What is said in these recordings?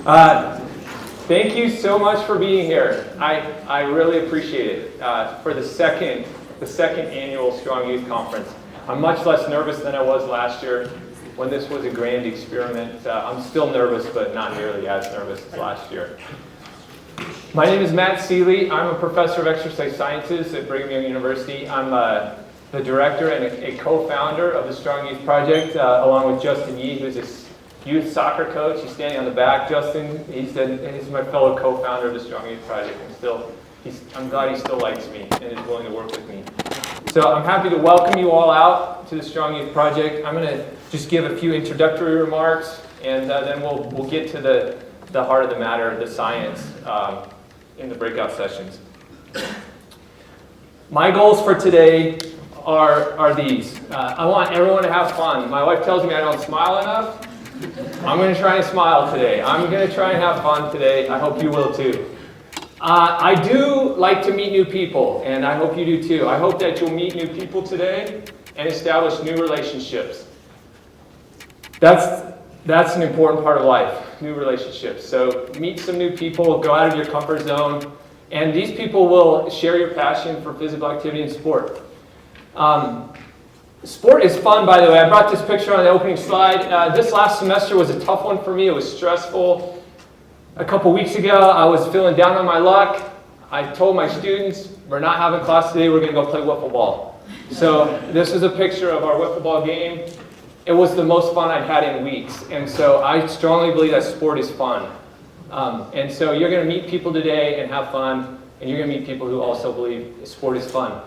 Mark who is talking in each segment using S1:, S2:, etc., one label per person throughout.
S1: Thank you so much for being here. I really appreciate it. For the second annual Strong Youth Conference. I'm much less nervous than I was last year when this was a grand experiment. I'm still nervous, but not nearly as nervous as last year. My name is Matt Seeley. I'm a professor of exercise sciences at Brigham Young University. I'm the director and a co-founder of the Strong Youth Project, along with Justin Yee, who's a youth soccer coach. He's standing on the back. Justin, he's my fellow co-founder of the Strong Youth Project. I'm glad he still likes me and is willing to work with me. So I'm happy to welcome you all out to the Strong Youth Project. I'm going to just give a few introductory remarks, and then we'll get to the heart of the matter, the science, in the breakout sessions. My goals for today are these. I want everyone to have fun. My wife tells me I don't smile enough. I'm going to try and smile today. I'm going to try and have fun today. I hope you will too. I do like to meet new people, and I hope you do too. I hope that you'll meet new people today and establish new relationships. That's an important part of life, new relationships. So meet some new people, go out of your comfort zone, and these people will share your passion for physical activity and sport. Sport is fun, by the way. I brought this picture on the opening slide. This last semester was a tough one for me. It was stressful. A couple weeks ago, I was feeling down on my luck. I told my students, we're not having class today, we're going to go play wiffle ball. So this is a picture of our wiffle ball game. It was the most fun I'd had in weeks. And so I strongly believe that sport is fun. And so you're going to meet people today and have fun, and you're going to meet people who also believe sport is fun.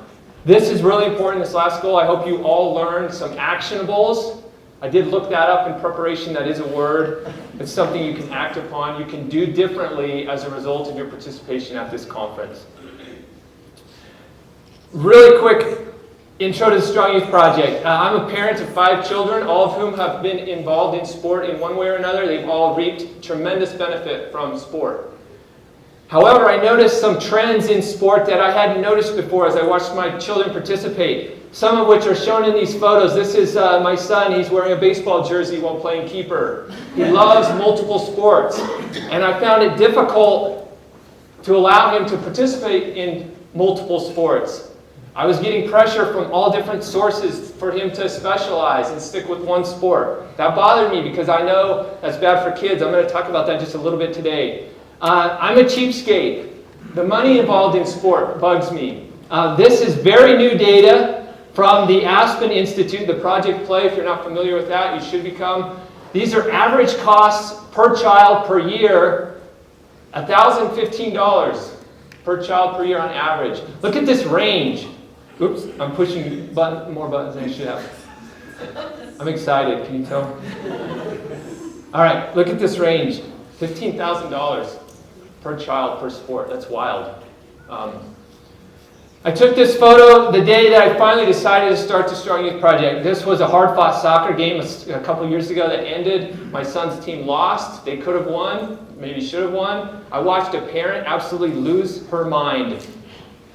S1: This is really important, this last goal. I hope you all learned some actionables. I did look that up in preparation. That is a word. It's something you can act upon, you can do differently as a result of your participation at this conference. Really quick intro to the Strong Youth Project. I'm a parent of 5 children, all of whom have been involved in sport in one way or another. They've all reaped tremendous benefit from sport. However, I noticed some trends in sport that I hadn't noticed before as I watched my children participate, some of which are shown in these photos. This is my son. He's wearing a baseball jersey while playing keeper. He loves multiple sports, and I found it difficult to allow him to participate in multiple sports. I was getting pressure from all different sources for him to specialize and stick with one sport. That bothered me because I know that's bad for kids. I'm going to talk about that just a little bit today. I'm a cheapskate. The money involved in sport bugs me. This is very new data from the Aspen Institute, the Project Play. If you're not familiar with that, you should become. These are average costs per child per year, $1,015 per child per year on average. Look at this range. Oops, I'm pushing more buttons than I should have. I'm excited, can you tell? All right, look at this range. $15,000 per child per sport. That's wild. I took this photo the day that I finally decided to start the Strong Youth Project. This was a hard-fought soccer game a couple years ago that ended. My son's team lost. They could have won, maybe should have won. I watched a parent absolutely lose her mind.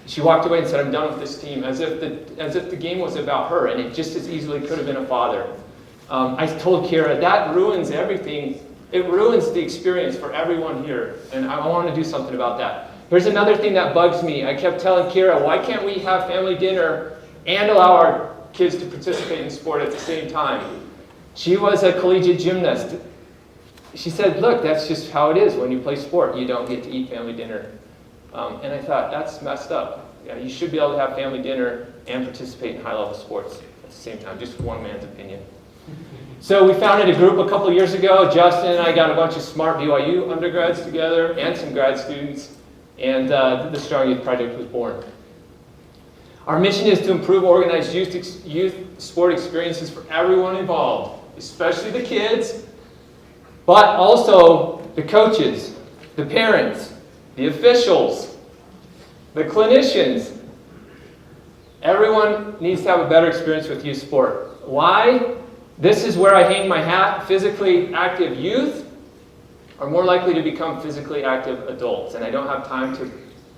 S1: She walked away and said, I'm done with this team, as if the game was about her, and it just as easily could have been a father. I told Kira, that ruins everything. It ruins the experience for everyone here, and I want to do something about that. Here's another thing that bugs me. I kept telling Kira, why can't we have family dinner and allow our kids to participate in sport at the same time? She was a collegiate gymnast. She said, look, that's just how it is when you play sport. You don't get to eat family dinner. And I thought, that's messed up. Yeah, you should be able to have family dinner and participate in high-level sports at the same time, just one man's opinion. So we founded a group a couple years ago. Justin and I got a bunch of smart BYU undergrads together and some grad students, and the Strong Youth Project was born. Our mission is to improve organized youth sport experiences for everyone involved, especially the kids, but also the coaches, the parents, the officials, the clinicians. Everyone needs to have a better experience with youth sport. Why? This is where I hang my hat. Physically active youth are more likely to become physically active adults. And I don't have time to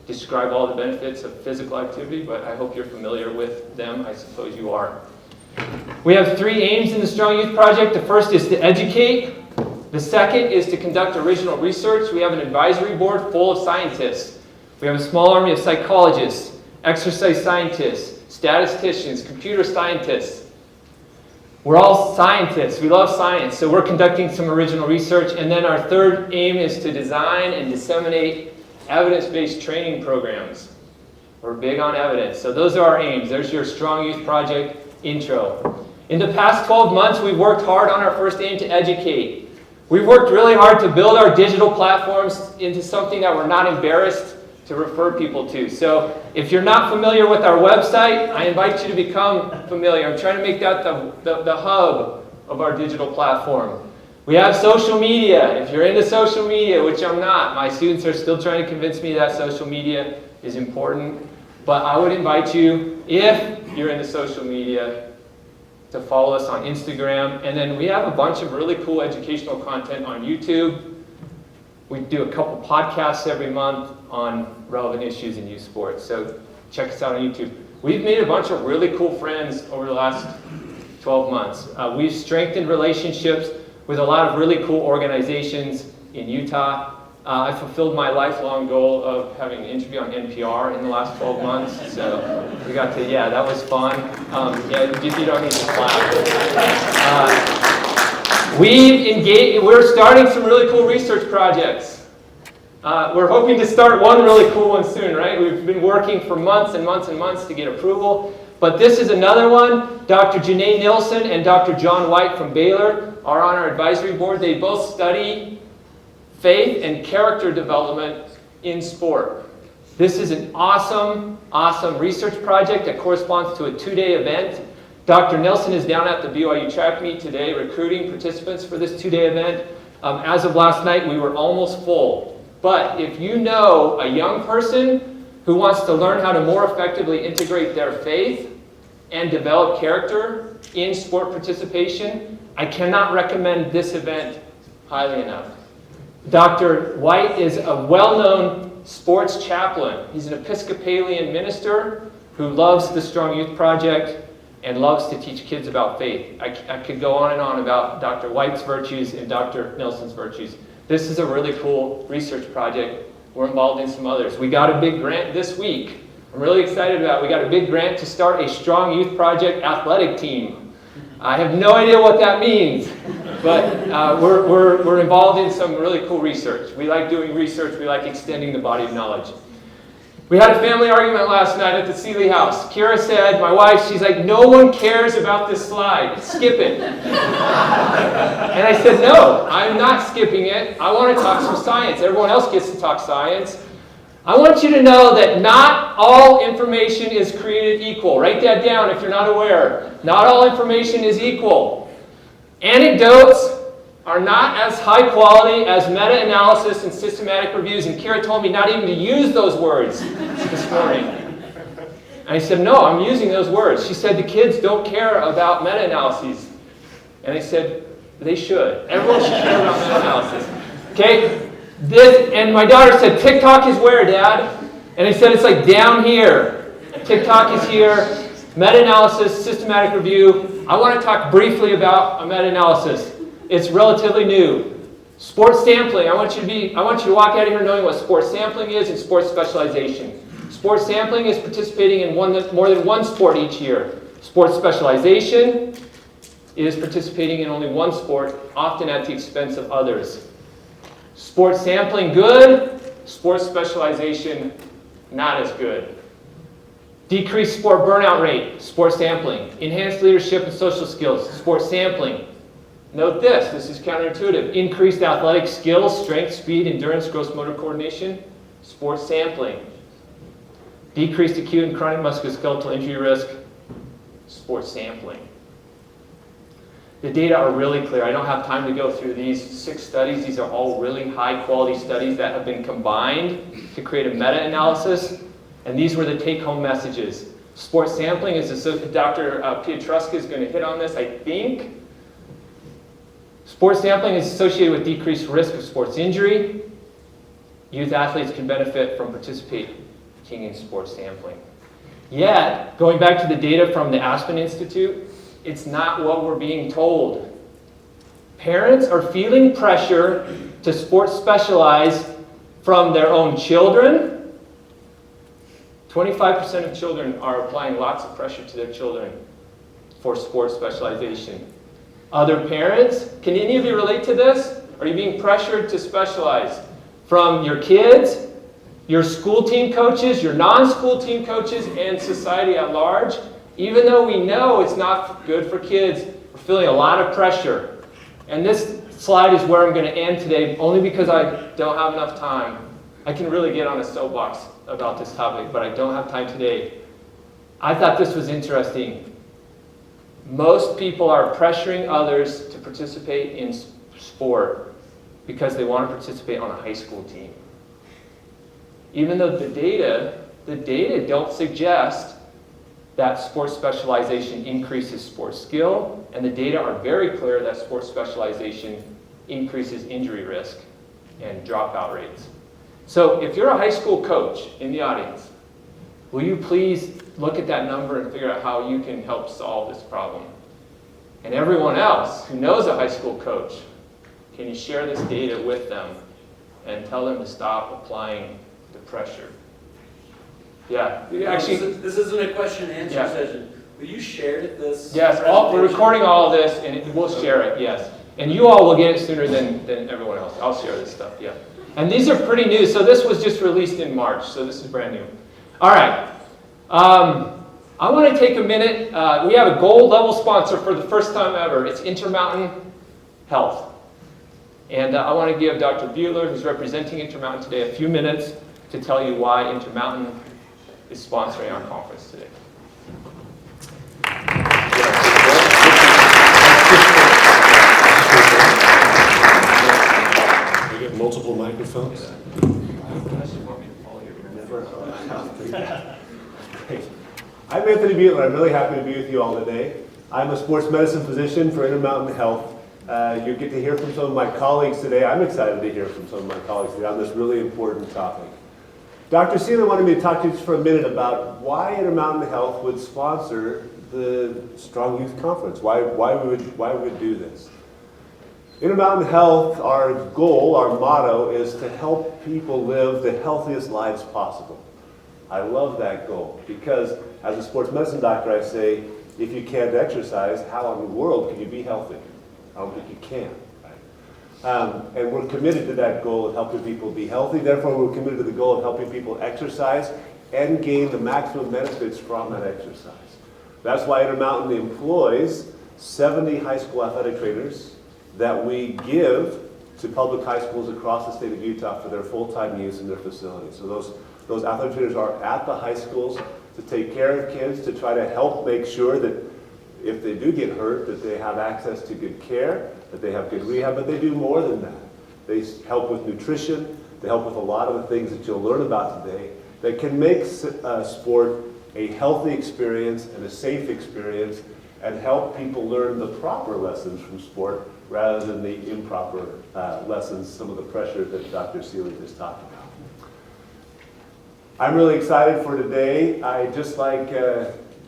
S1: describe all the benefits of physical activity, but I hope you're familiar with them. I suppose you are. We have 3 aims in the Strong Youth Project. The first is to educate. The second is to conduct original research. We have an advisory board full of scientists. We have a small army of psychologists, exercise scientists, statisticians, computer scientists. We're all scientists. We love science, so we're conducting some original research. And then our third aim is to design and disseminate evidence-based training programs. We're big on evidence. So those are our aims. There's your Strong Youth Project intro. In the past 12 months, we've worked hard on our first aim to educate. We've worked really hard to build our digital platforms into something that we're not embarrassed to refer people to. So if you're not familiar with our website, I invite you to become familiar. I'm trying to make that the hub of our digital platform. We have social media. If you're into social media, which I'm not, my students are still trying to convince me that social media is important. But I would invite you, if you're into social media, to follow us on Instagram. And then we have a bunch of really cool educational content on YouTube. We do a couple podcasts every month on relevant issues in youth sports. So check us out on YouTube. We've made a bunch of really cool friends over the last 12 months. We've strengthened relationships with a lot of really cool organizations in Utah. I fulfilled my lifelong goal of having an interview on NPR in the last 12 months. So we got to, yeah, that was fun. You don't need to clap. We're starting some really cool research projects. We're hoping to start one really cool one soon, right? We've been working for months and months and months to get approval. But this is another one. Dr. Janae Nilsson and Dr. John White from Baylor are on our advisory board. They both study faith and character development in sport. This is an awesome, awesome research project that corresponds to a 2-day event. Dr. Nilsson is down at the BYU track meet today recruiting participants for this 2-day event. As of last night, we were almost full. But if you know a young person who wants to learn how to more effectively integrate their faith and develop character in sport participation, I cannot recommend this event highly enough. Dr. White is a well-known sports chaplain. He's an Episcopalian minister who loves the Strong Youth Project and loves to teach kids about faith. I could go on and on about Dr. White's virtues and Dr. Nilsson's virtues. This is a really cool research project. We're involved in some others. We got a big grant this week. I'm really excited about it. We got a big grant to start a Strong Youth Project athletic team. I have no idea what that means, but we're involved in some really cool research. We like doing research. We like extending the body of knowledge. We had a family argument last night at the Seeley house. Kira said, my wife, she's like, no one cares about this slide. Skip it. And I said, no, I'm not skipping it. I want to talk some science. Everyone else gets to talk science. I want you to know that not all information is created equal. Write that down if you're not aware. Not all information is equal. Anecdotes are not as high quality as meta-analysis and systematic reviews. And Kira told me not even to use those words this morning. And I said, no, I'm using those words. She said, the kids don't care about meta-analyses. And I said, they should. Everyone should care about meta-analysis. Okay? And my daughter said, TikTok is where, Dad? And I said, it's like down here. TikTok is here. Meta-analysis, systematic review. I want to talk briefly about a meta-analysis. It's relatively new. Sports sampling. I want you to walk out of here knowing what sports sampling is and sports specialization. Sports sampling is participating in more than one sport each year. Sports specialization is participating in only one sport, often at the expense of others. Sports sampling, good. Sports specialization, not as good. Decreased sport burnout rate, sports sampling. Enhanced leadership and social skills, sports sampling. Note this is counterintuitive. Increased athletic skills, strength, speed, endurance, gross motor coordination, sports sampling. Decreased acute and chronic musculoskeletal injury risk, sports sampling. The data are really clear. I don't have time to go through these 6 studies. These are all really high-quality studies that have been combined to create a meta-analysis. And these were the take-home messages. Sports sampling is Dr. Piotrowski is going to hit on this, I think. Sports sampling is associated with decreased risk of sports injury. Youth athletes can benefit from participating in sports sampling. Yet, going back to the data from the Aspen Institute, it's not what we're being told. Parents are feeling pressure to sports specialize from their own children. 25% of children are applying lots of pressure to their children for sports specialization. Other parents, can any of you relate to this? Are you being pressured to specialize from your kids, your school team coaches, your non-school team coaches, and society at large? Even though we know it's not good for kids, we're feeling a lot of pressure. And this slide is where I'm going to end today, only because I don't have enough time. I can really get on a soapbox about this topic, but I don't have time today. I thought this was interesting. Most people are pressuring others to participate in sport because they want to participate on a high school team. Even though the data don't suggest that sports specialization increases sports skill, and the data are very clear that sports specialization increases injury risk and dropout rates. So if you're a high school coach in the audience, will you please look at that number and figure out how you can help solve this problem? And everyone else who knows a high school coach, can you share this data with them and tell them to stop applying the pressure? Yeah, actually,
S2: this isn't a question and answer session. Will you share this?
S1: Yes, we're recording all of this, and we'll share it. Yes, and you all will get it sooner than everyone else. I'll share this stuff. Yeah, and these are pretty new. So this was just released in March. So this is brand new. All right. I want to take a minute. We have a gold level sponsor for the first time ever. It's Intermountain Health, and I want to give Dr. Buehler, who's representing Intermountain today, a few minutes to tell you why Intermountain is sponsoring our conference today.
S3: We get multiple microphones.
S4: I'm Anthony Buehler. I'm really happy to be with you all today. I'm a sports medicine physician for Intermountain Health. You get to hear from some of my colleagues today. I'm excited to hear from some of my colleagues today on this really important topic. Dr. Seeley wanted me to talk to you just for a minute about why Intermountain Health would sponsor the Strong Youth Conference. Why we would do this. Intermountain Health, our goal, our motto, is to help people live the healthiest lives possible. I love that goal because as a sports medicine doctor, I say, if you can't exercise, how in the world can you be healthy? I don't think you can. And we're committed to that goal of helping people be healthy. Therefore, we're committed to the goal of helping people exercise and gain the maximum benefits from that exercise. That's why Intermountain employs 70 high school athletic trainers that we give to public high schools across the state of Utah for their full-time use in their facilities. So those athletic trainers are at the high schools to take care of kids, to try to help make sure that if they do get hurt, that they have access to good care, that they have good rehab, but they do more than that. They help with nutrition, they help with a lot of the things that you'll learn about today that can make sport a healthy experience and a safe experience and help people learn the proper lessons from sport rather than the improper lessons, some of the pressure that Dr. Seeley just talked about. I'm really excited for today. I just like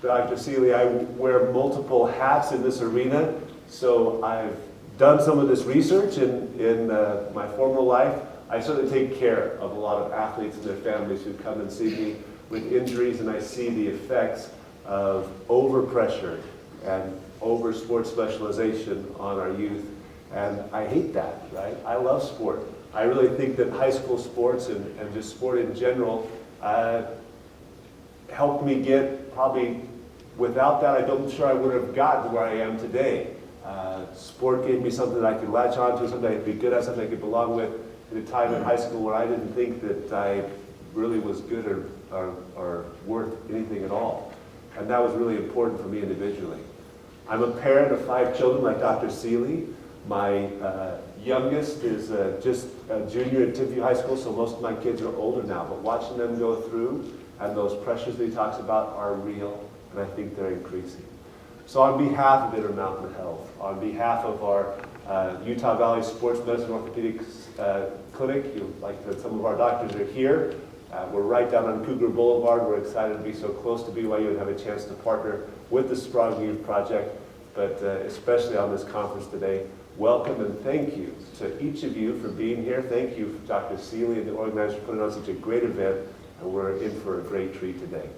S4: Dr. Seeley, I wear multiple hats in this arena, so I've done some of this research in my former life. I certainly take care of a lot of athletes and their families who come and see me with injuries, and I see the effects of overpressure and over sports specialization on our youth, and I hate that, right? I love sport. I really think that high school sports and just sport in general helped me get, probably without that, I'm sure I would have gotten where I am today. Sport gave me something that I could latch onto, something I could be good at, something I could belong with at a time in high school where I didn't think that I really was good or worth anything at all. And that was really important for me individually. I'm a parent of 5 children like Dr. Seeley. My youngest is just a junior at Timpview High School, so most of my kids are older now. But watching them go through and those pressures that he talks about are real, and I think they're increasing. So on behalf of Intermountain Health, on behalf of our Utah Valley Sports Medicine Orthopedics Clinic, like some of our doctors are here. We're right down on Cougar Boulevard. We're excited to be so close to BYU and have a chance to partner with the Strong Youth Project, but especially on this conference today. welcome and thank you to each of you for being here. Thank you, Dr. Seeley and the organizers for putting on such a great event, and we're in for a great treat today.